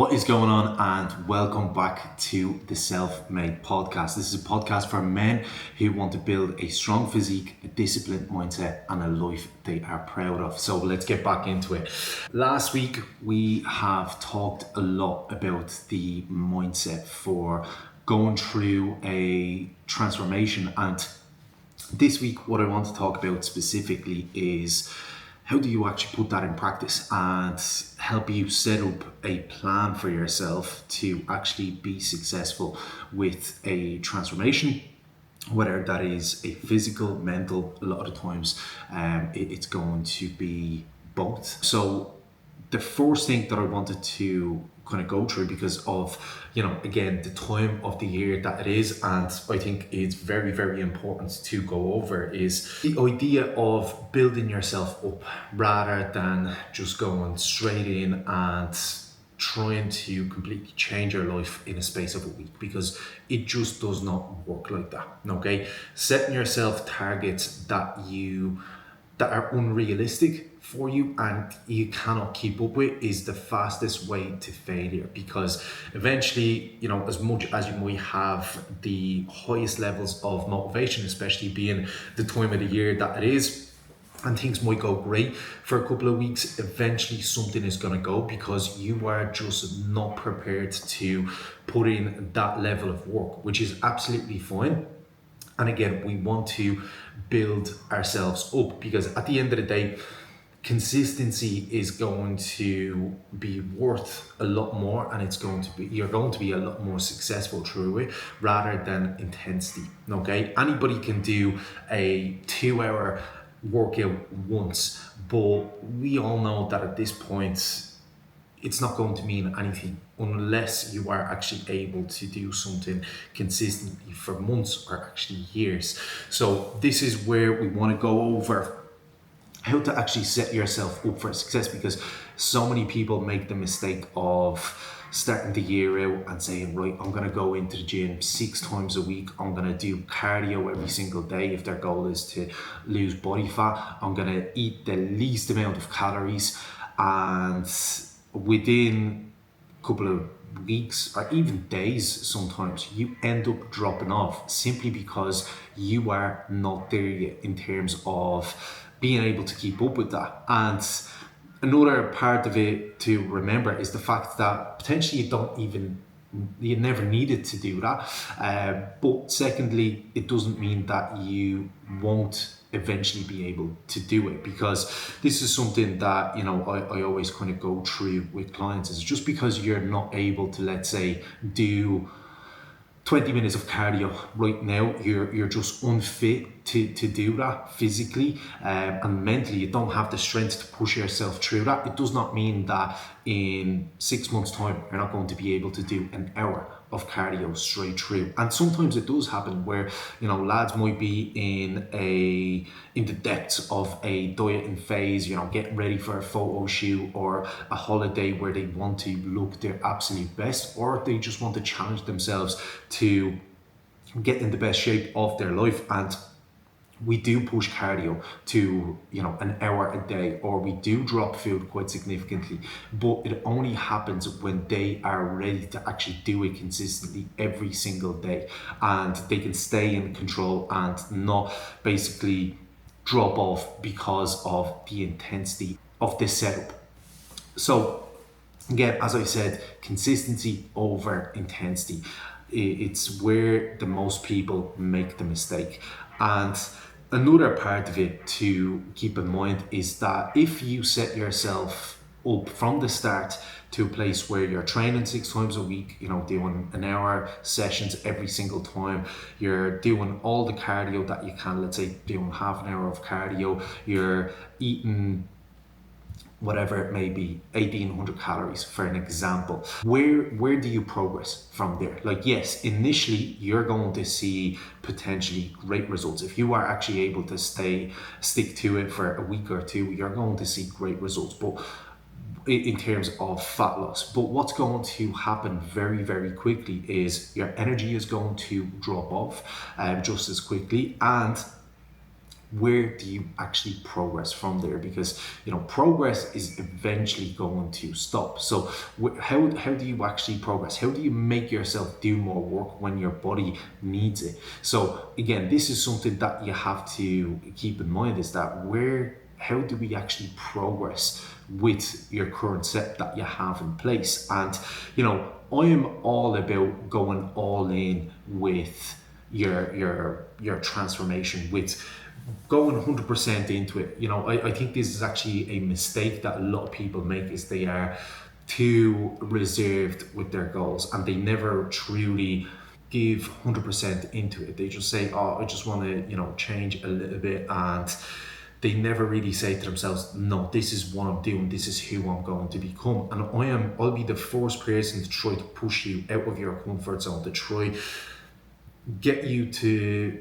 What is going on, and welcome back to the Self-Made Podcast. This is a podcast for men who want to build a strong physique, a disciplined mindset, and a life they are proud of. So let's get back into it. Last week we have talked a lot about the mindset for going through a transformation, and this week what I want to talk about specifically is how do you actually put that in practice and help you set up a plan for yourself to actually be successful with a transformation, whether that is a physical, mental. A lot of times it's going to be both. So the first thing that I wanted to kind of go through, because of, again, the time of the year that it is, and I think it's very, very important to go over, is the idea of building yourself up rather than just going straight in and trying to completely change your life in a space of a week, because it just does not work like that. Okay, setting yourself targets that are unrealistic for you and you cannot keep up with is the fastest way to failure, because eventually, as much as you might have the highest levels of motivation, especially being the time of the year that it is, and things might go great for a couple of weeks, eventually something is going to go because you are just not prepared to put in that level of work, which is absolutely fine. And again, we want to build ourselves up, because at the end of the day, consistency is going to be worth a lot more, and you're going to be a lot more successful through it rather than intensity. Okay, anybody can do a 2-hour workout once, but we all know that at this point it's not going to mean anything unless you are actually able to do something consistently for months or actually years. So this is where we want to go over how to actually set yourself up for success, because so many people make the mistake of starting the year out and saying, right, I'm going to go into the gym 6 times a week. I'm going to do cardio every single day if their goal is to lose body fat. I'm going to eat the least amount of calories, and within a couple of weeks or even days, sometimes you end up dropping off simply because you are not there yet in terms of being able to keep up with that. And another part of it to remember is the fact that potentially you never needed to do that. But secondly, it doesn't mean that you won't eventually be able to do it, because this is something that I always kind of go through with clients. Is just because you're not able to, let's say, do 20 minutes of cardio right now, you're just unfit to do that physically, and mentally you don't have the strength to push yourself through that. It does not mean that in 6 months time you're not going to be able to do an hour of cardio straight through. And sometimes it does happen where lads might be in the depths of a dieting phase, getting ready for a photo shoot or a holiday where they want to look their absolute best, or they just want to challenge themselves to get in the best shape of their life. And we do push cardio to an hour a day, or we do drop food quite significantly, but it only happens when they are ready to actually do it consistently every single day, and they can stay in control and not basically drop off because of the intensity of this setup. So again, as I said, consistency over intensity. It's where the most people make the mistake. And another part of it to keep in mind is that if you set yourself up from the start to a place where you're training 6 times a week, doing an hour sessions every single time, you're doing all the cardio that you can, let's say doing half an hour of cardio, you're eating whatever it may be, 1800 calories for an example. Where do you progress from there? Like, yes, initially you're going to see potentially great results. If you are actually able to stick to it for a week or two, you're going to see great results, but in terms of fat loss. But what's going to happen very, very quickly is your energy is going to drop off just as quickly, and where do you actually progress from there? Because progress is eventually going to stop. So how do you actually progress? How do you make yourself do more work when your body needs it? So again, this is something that you have to keep in mind, is that how do we actually progress with your current set that you have in place? And I am all about going all in with your transformation, with going 100% into it. I think this is actually a mistake that a lot of people make, is they are too reserved with their goals and they never truly give 100% into it. They just say, oh, I just want to change a little bit, and they never really say to themselves, no, this is what I'm doing, this is who I'm going to become. And I'll be the first person to try to push you out of your comfort zone, to try get you to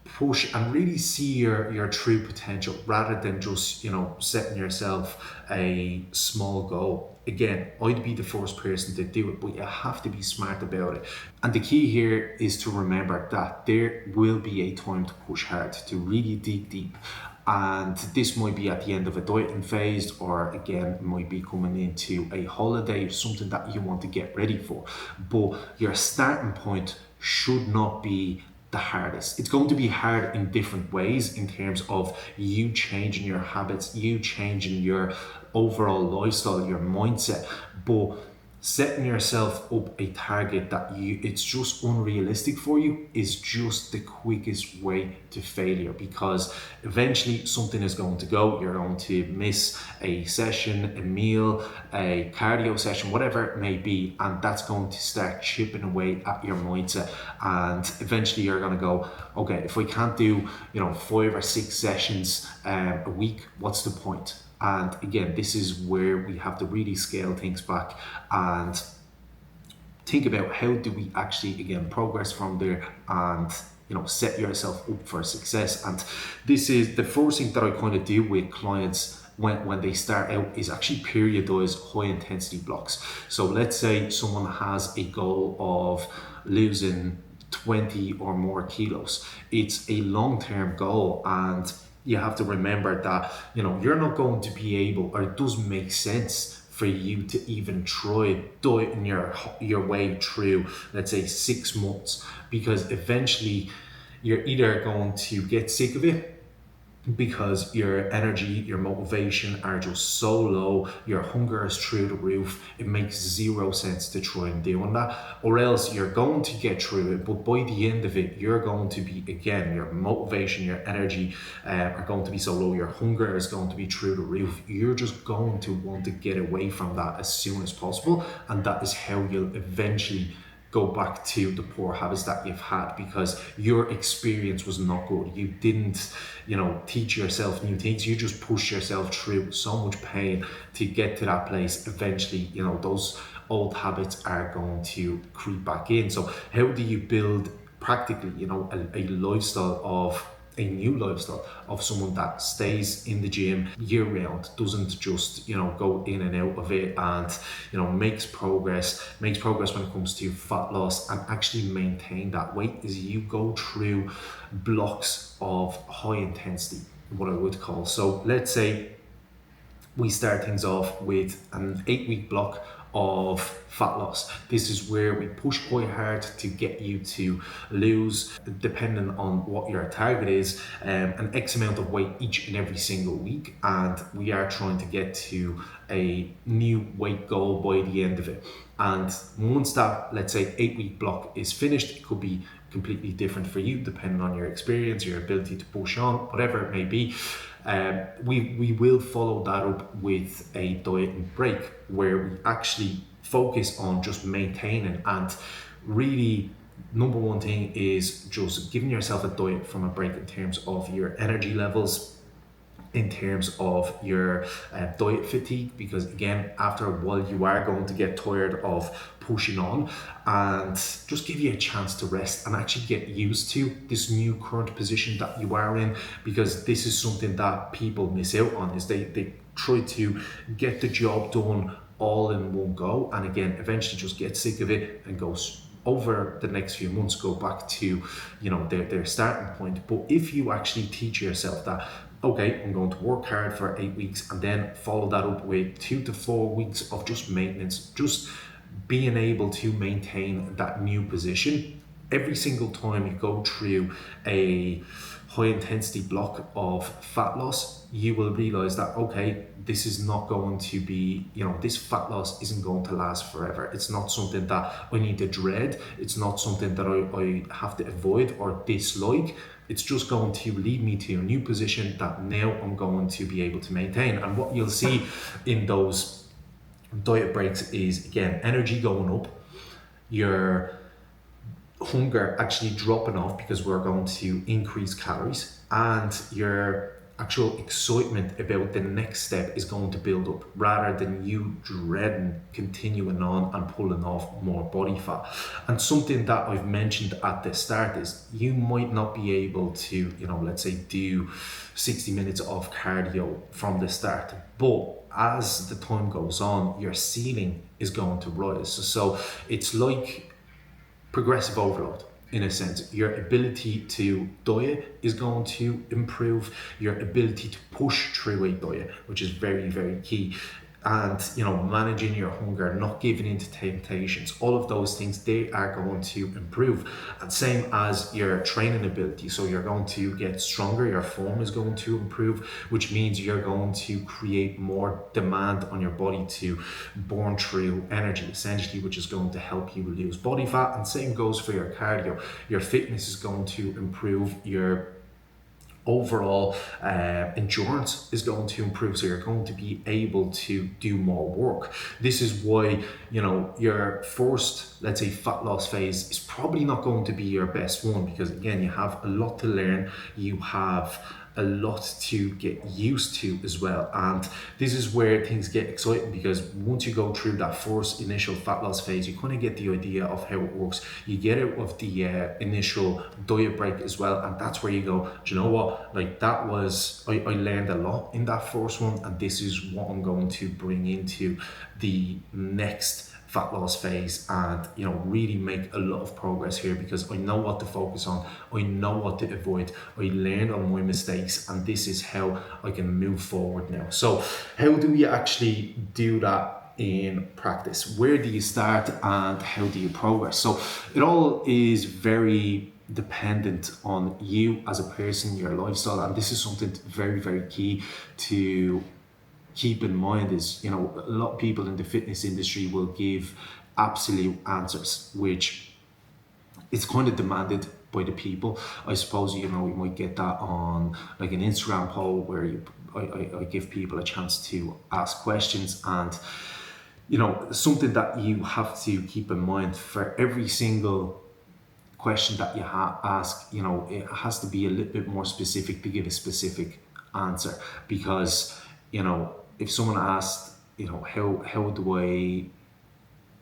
push and really see your true potential, rather than just setting yourself a small goal. Again, I'd be the first person to do it, but you have to be smart about it. And the key here is to remember that there will be a time to push hard, to really dig deep. And this might be at the end of a dieting phase, or again, it might be coming into a holiday, something that you want to get ready for. But your starting point should not be the hardest. It's going to be hard in different ways, in terms of you changing your habits, you changing your overall lifestyle, your mindset. But setting yourself up a target that it's just unrealistic for you is just the quickest way to failure, because eventually something is going to go. You're going to miss a session, a meal, a cardio session, whatever it may be, and that's going to start chipping away at your mindset. And eventually you're going to go, okay, if we can't do 5 or 6 sessions a week, what's the point? And again, this is where we have to really scale things back and think about how do we actually, again, progress from there, and set yourself up for success. And this is the first thing that I kind of do with clients when they start out, is actually periodize high intensity blocks. So let's say someone has a goal of losing 20 or more kilos. It's a long-term goal, and you have to remember that you're not going to be able, or it doesn't make sense for you to even try dieting your way through, let's say, 6 months, because eventually you're either going to get sick of it, because your energy, your motivation are just so low, your hunger is through the roof, it makes zero sense to try and doing that. Or else you're going to get through it, but by the end of it, you're going to be, again, your motivation, your energy are going to be so low, your hunger is going to be through the roof. You're just going to want to get away from that as soon as possible, and that is how you'll eventually go back to the poor habits that you've had, because your experience was not good. You didn't, teach yourself new things. You just push yourself through so much pain to get to that place. Eventually, those old habits are going to creep back in. So how do you build practically, a lifestyle of a new lifestyle of someone that stays in the gym year round, doesn't just go in and out of it, and makes progress when it comes to fat loss, and actually maintain that weight? Is you go through blocks of high intensity, what I would call. So let's say we start things off with an 8-week block of fat loss. This is where we push quite hard to get you to lose, depending on what your target is, an X amount of weight each and every single week, and we are trying to get to a new weight goal by the end of it. And once that, let's say, 8-week block is finished, it could be completely different for you depending on your experience, your ability to push on, whatever it may be. We will follow that up with a diet and break, where we actually focus on just maintaining, and really number one thing is just giving yourself a diet from a break, in terms of your energy levels, in terms of your diet fatigue, because again, after a while you are going to get tired of pushing on, and just give you a chance to rest and actually get used to this new current position that you are in, because this is something that people miss out on, is they try to get the job done all in one go, and again, eventually just get sick of it and go over the next few months go back to, their starting point. But if you actually teach yourself that, okay, I'm going to work hard for 8 weeks and then follow that up with 2 to 4 weeks of just maintenance, just being able to maintain that new position. Every single time you go through a high intensity block of fat loss, you will realize that, okay, this is not going to be, this fat loss isn't going to last forever. It's not something that I need to dread. It's not something that I have to avoid or dislike. It's just going to lead me to a new position that now I'm going to be able to maintain. And what you'll see in those diet breaks is, again, energy going up, your hunger actually dropping off because we're going to increase calories, and your actual excitement about the next step is going to build up rather than you dreading continuing on and pulling off more body fat. And something that I've mentioned at the start is you might not be able to, let's say do 60 minutes of cardio from the start, but as the time goes on, your ceiling is going to rise. So it's like progressive overload. In a sense, your ability to diet is going to improve, your ability to push through a diet, which is very, very key. And managing your hunger, not giving into temptations, all of those things, they are going to improve. And same as your training ability, so you're going to get stronger, your form is going to improve, which means you're going to create more demand on your body to burn through energy, essentially, which is going to help you lose body fat. And same goes for your cardio. Your fitness is going to improve, your overall endurance is going to improve, so you're going to be able to do more work. This is why your first, let's say, fat loss phase is probably not going to be your best one, because again, you have a lot to learn, you have a lot to get used to as well. And this is where things get exciting, because once you go through that first initial fat loss phase, you kind of get the idea of how it works. You get out of the initial diet break as well, and that's where you go, do you know what, like that was, I learned a lot in that first one, and this is what I'm going to bring into the next fat loss phase, and really make a lot of progress here, because I know what to focus on, I know what to avoid, I learned on my mistakes, and this is how I can move forward now. So how do we actually do that in practice? Where do you start and how do you progress? So it all is very dependent on you as a person, your lifestyle, and this is something very, very key to keep in mind. Is a lot of people in the fitness industry will give absolute answers, which is kind of demanded by the people. I suppose you might get that on like an Instagram poll where I give people a chance to ask questions, and something that you have to keep in mind for every single question that you ask, it has to be a little bit more specific to give a specific answer. Because if someone asked, how do I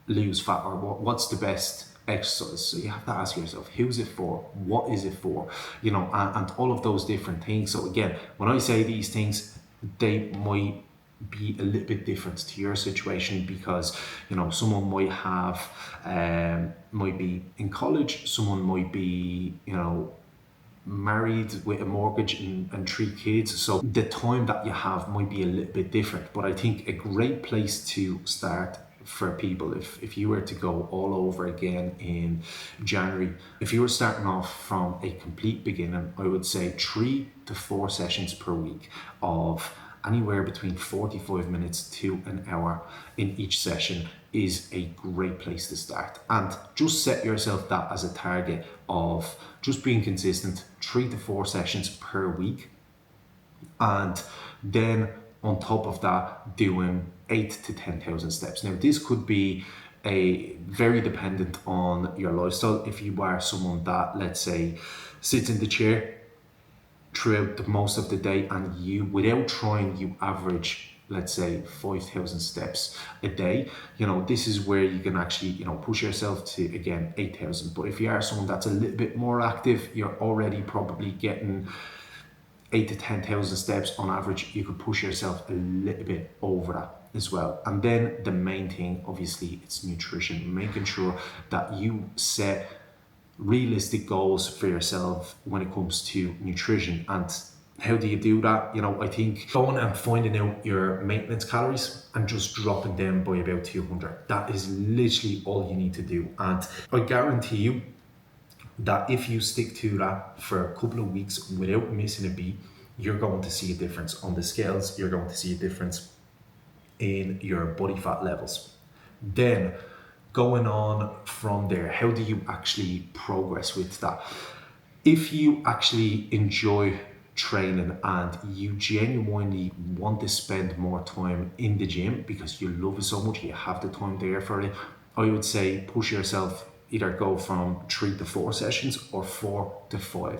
lose fat, or what's the best exercise, so you have to ask yourself, who's it for, what is it for, and all of those different things. So again, when I say these things, they might be a little bit different to your situation, because someone might have might be in college, someone might be married with a mortgage and 3 kids, so the time that you have might be a little bit different. But I think a great place to start for people, if you were to go all over again in January, if you were starting off from a complete beginning, I would say 3 to 4 sessions per week of anywhere between 45 minutes to an hour in each session is a great place to start. And just set yourself that as a target of just being consistent, 3 to 4 sessions per week, and then on top of that doing 8 to 10,000 steps. Now this could be a very dependent on your lifestyle. If you are someone that, let's say, sits in the chair throughout the most of the day, and you, without trying, you average, let's say, 5,000 steps a day, this is where you can actually push yourself to, again, 8,000. But if you are someone that's a little bit more active, you're already probably getting 8 to 10,000 steps on average. You could push yourself a little bit over that. as well. And then the main thing, obviously, it's nutrition, making sure that you set realistic goals for yourself when it comes to nutrition. And how do you do that? I think going and finding out your maintenance calories and just dropping them by about 200. That is literally all you need to do. And I guarantee you that if you stick to that for a couple of weeks without missing a beat, you're going to see a difference on the scales. You're going to see a difference in your body fat levels. Then going on from there, how do you actually progress with that? If you actually enjoy training and you genuinely want to spend more time in the gym because you love it so much, you have the time there for it, I would say push yourself, either go from 3 to 4 sessions or 4 to 5.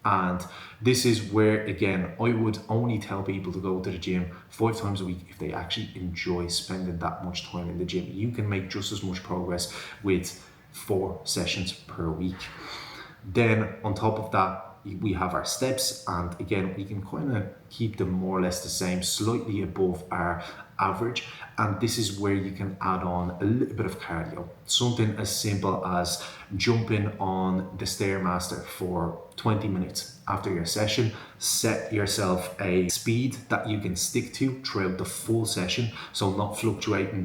And this is where, again, I would only tell people to go to the gym 5 times a week if they actually enjoy spending that much time in the gym. You can make just as much progress with 4 sessions per week. Then on top of that, we have our steps, and again, we can kind of keep them more or less the same, slightly above our average. And this is where you can add on a little bit of cardio, something as simple as jumping on the Stairmaster for 20 minutes after your session. Set yourself a speed that you can stick to throughout the full session, so not fluctuating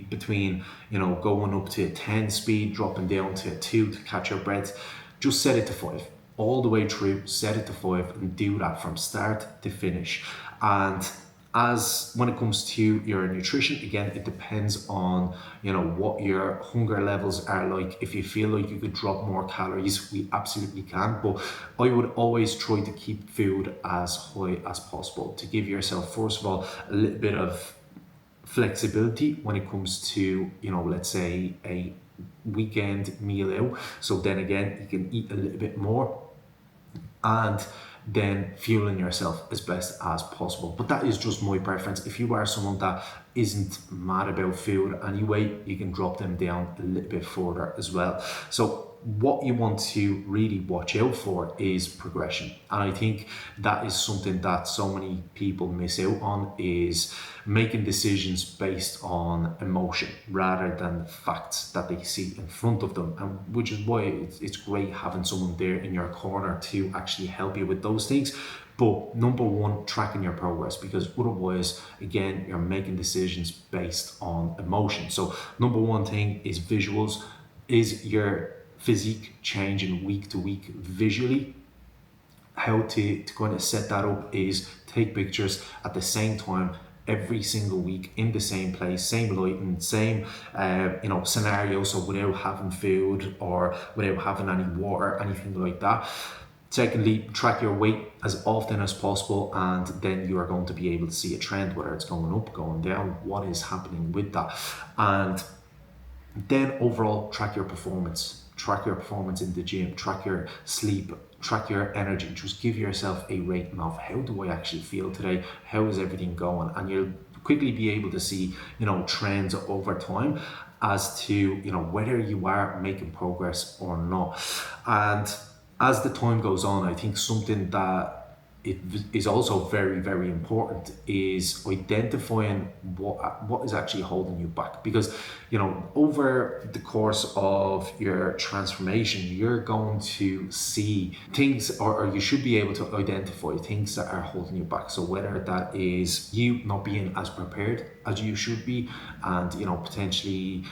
between going up to 10 speed, dropping down to 2 to catch your breath. Just set it to 5 all the way through. Set it to 5 and do that from start to finish. And as when it comes to your nutrition, again, it depends on what your hunger levels are like. If you feel like you could drop more calories, we absolutely can, but I would always try to keep food as high as possible to give yourself, first of all, a little bit of flexibility when it comes to let's say a weekend meal out. So then again, you can eat a little bit more and then fueling yourself as best as possible. But that is just my preference. If you are someone that isn't mad about food anyway, you can drop them down a little bit further as well. So what you want to really watch out for is progression. And I think that is something that so many people miss out on, is making decisions based on emotion rather than the facts that they see in front of them. And which is why it's great having someone there in your corner to actually help you with those things. But number one, tracking your progress, because otherwise, again, you're making decisions based on emotion. So number one thing is visuals. Is your physique changing week to week visually? How to kind of set that up is take pictures at the same time every single week in the same place, same lighting, same scenario, so without having food or without having any water, anything like that. Secondly, track your weight as often as possible, and then you are going to be able to see a trend, whether it's going up, going down, what is happening with that. And then overall, track your performance in the gym, track your sleep, track your energy. Just give yourself a rating of, how do I actually feel today? How is everything going? And you'll quickly be able to see, trends over time as to, whether you are making progress or not. And as the time goes on, I think something that it is also very, very important is identifying what is actually holding you back. Because, over the course of your transformation, you're going to see things, or you should be able to identify things that are holding you back. So whether that is you not being as prepared as you should be, and, potentially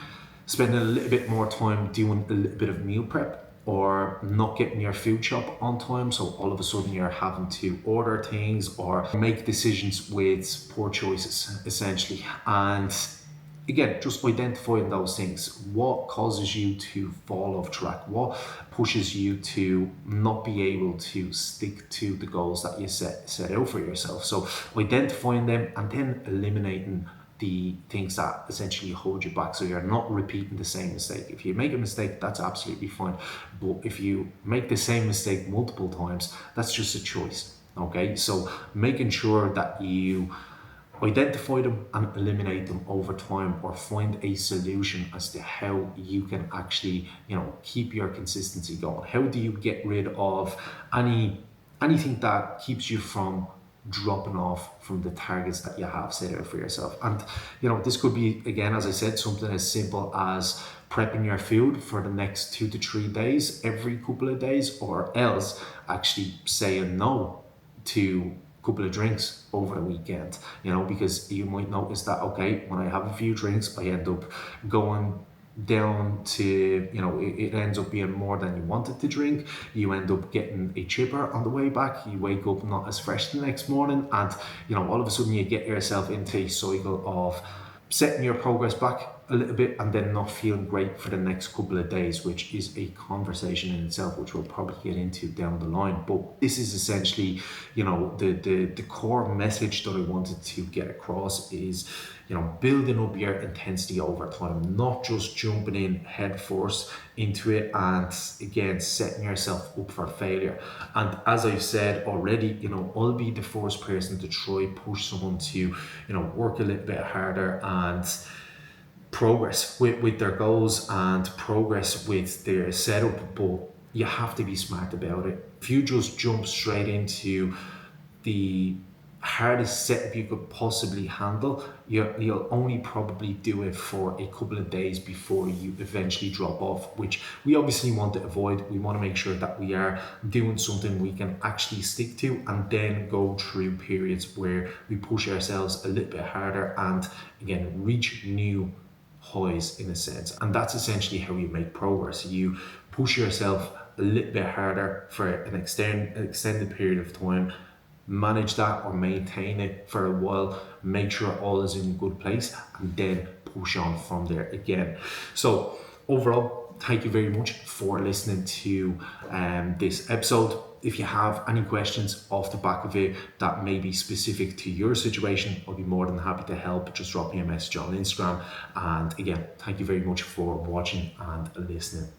spending a little bit more time doing a little bit of meal prep, or not getting your food shop on time, so all of a sudden you're having to order things or make decisions with poor choices, essentially. And again, just identifying those things. What causes you to fall off track? What pushes you to not be able to stick to the goals that you set out for yourself? So identifying them and then eliminating the things that essentially hold you back, so you're not repeating the same mistake. If you make a mistake, that's absolutely fine, but if you make the same mistake multiple times, that's just a choice. Okay, so making sure that you identify them and eliminate them over time, or find a solution as to how you can actually keep your consistency going. How do you get rid of anything that keeps you from dropping off from the targets that you have set out for yourself. And this could be, again, as I said, something as simple as prepping your food for the next 2 to 3 days every couple of days, or else actually saying no to a couple of drinks over the weekend, because you might notice that, okay, when I have a few drinks, I end up going down to, it ends up being more than you wanted to drink. You end up getting a chipper on the way back. You wake up not as fresh the next morning, and all of a sudden you get yourself into a cycle of setting your progress back a little bit and then not feeling great for the next couple of days, which is a conversation in itself, which we'll probably get into down the line. But this is essentially, the core message that I wanted to get across is, building up your intensity over time, not just jumping in head first into it and again setting yourself up for failure. And as I've said already, I'll be the first person to try push someone to, work a little bit harder and progress with their goals and progress with their setup, but you have to be smart about it. If you just jump straight into the hardest setup you could possibly handle, you'll only probably do it for a couple of days before you eventually drop off, which we obviously want to avoid. We want to make sure that we are doing something we can actually stick to, and then go through periods where we push ourselves a little bit harder and again reach new highs in a sense. And that's essentially how you make progress. You push yourself a little bit harder for an extended period of time, manage that or maintain it for a while, make sure all is in a good place, and then push on from there again. So overall, thank you very much for listening to this episode. If you have any questions off the back of it that may be specific to your situation, I'll be more than happy to help. Just drop me a message on Instagram. And again, thank you very much for watching and listening.